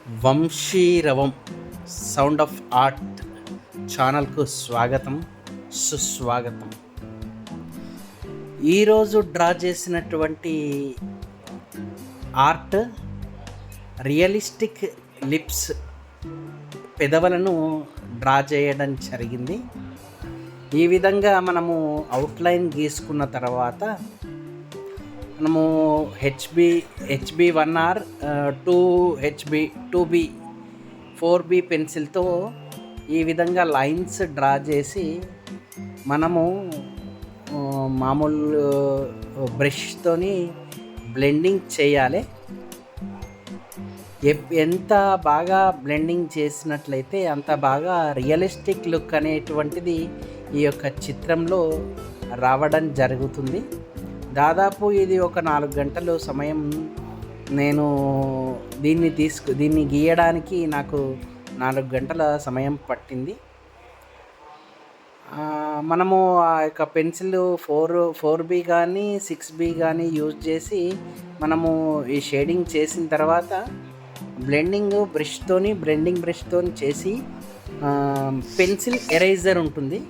వంశీరవం sound of art ఛానల్కు స్వాగతం, సుస్వాగతం. ఈరోజు డ్రా చేసినటువంటి ఆర్ట్ రియలిస్టిక్ లిప్స్, పెదవులను డ్రా చేయడం జరిగింది. ఈ విధంగా మనము అవుట్లైన్ గీసుకున్న తర్వాత మనము HB 1R 2HB 2B 4B పెన్సిల్తో ఈ విధంగా లైన్స్ డ్రా చేసి మనము మామూలు బ్రష్తోని బ్లెండింగ్ చేయాలి. ఎంత బాగా బ్లెండింగ్ చేసినట్లయితే అంత బాగా రియలిస్టిక్ లుక్ అనేటువంటిది ఈ యొక్క చిత్రంలో రావడం జరుగుతుంది. దాదాపు ఇది ఒక 4 గంటలు సమయం నేను దీన్ని గీయడానికి నాకు 4 గంటల సమయం పట్టింది. మనము ఆ యొక్క పెన్సిల్ 4B కానీ 6B కానీ యూజ్ చేసి మనము ఈ షేడింగ్ చేసిన తర్వాత బ్లెండింగ్ బ్రష్తోని చేసి పెన్సిల్ ఎరేజర్ ఉంటుంది.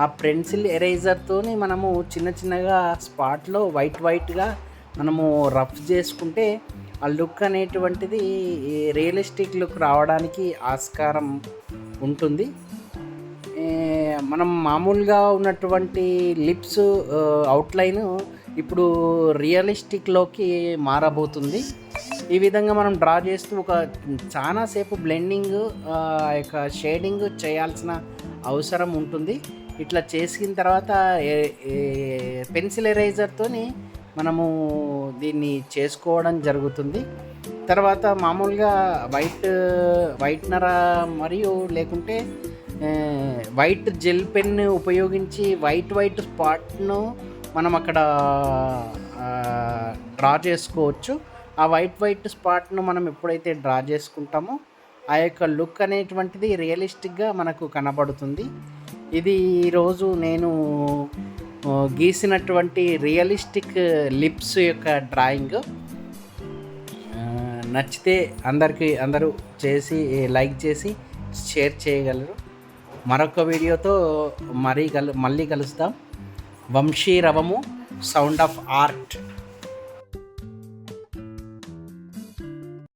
ఆ పెన్సిల్ ఎరేజర్తోని మనము చిన్నగా స్పాట్లో వైట్గా మనము రఫ్ చేసుకుంటే ఆ లుక్ అనేటువంటిది రియలిస్టిక్ లుక్ రావడానికి ఆస్కారం ఉంటుంది. మనం మామూలుగా ఉన్నటువంటి లిప్స్ అవుట్లైన్ ఇప్పుడు రియలిస్టిక్లోకి మారబోతుంది. ఈ విధంగా మనం డ్రా చేస్తూ చాలాసేపు బ్లెండింగ్ యొక్క షేడింగ్ చేయాల్సిన అవసరం ఉంటుంది. ఇట్లా చేసిన తర్వాత పెన్సిల్ ఎరేజర్తో మనము దీన్ని చేసుకోవడం జరుగుతుంది. తర్వాత మామూలుగా వైట్నర్ మరియు లేకుంటే వైట్ జెల్ పెన్ ఉపయోగించి వైట్ స్పాట్ను మనం అక్కడ డ్రా చేసుకోవచ్చు. ఆ వైట్ స్పాట్ను మనం ఎప్పుడైతే డ్రా చేసుకుంటామో ఆ యొక్క లుక్ అనేటువంటిది రియలిస్టిక్గా మనకు కనబడుతుంది. ఇది ఈరోజు నేను గీసినటువంటి రియలిస్టిక్ లిప్స్ యొక్క డ్రాయింగ్. నచ్చితే అందరూ చేసి లైక్ చేసి షేర్ చేయగలరు. మరొక వీడియోతో మళ్ళీ కలుస్తాం. వంశీరవము సౌండ్ ఆఫ్ ఆర్ట్.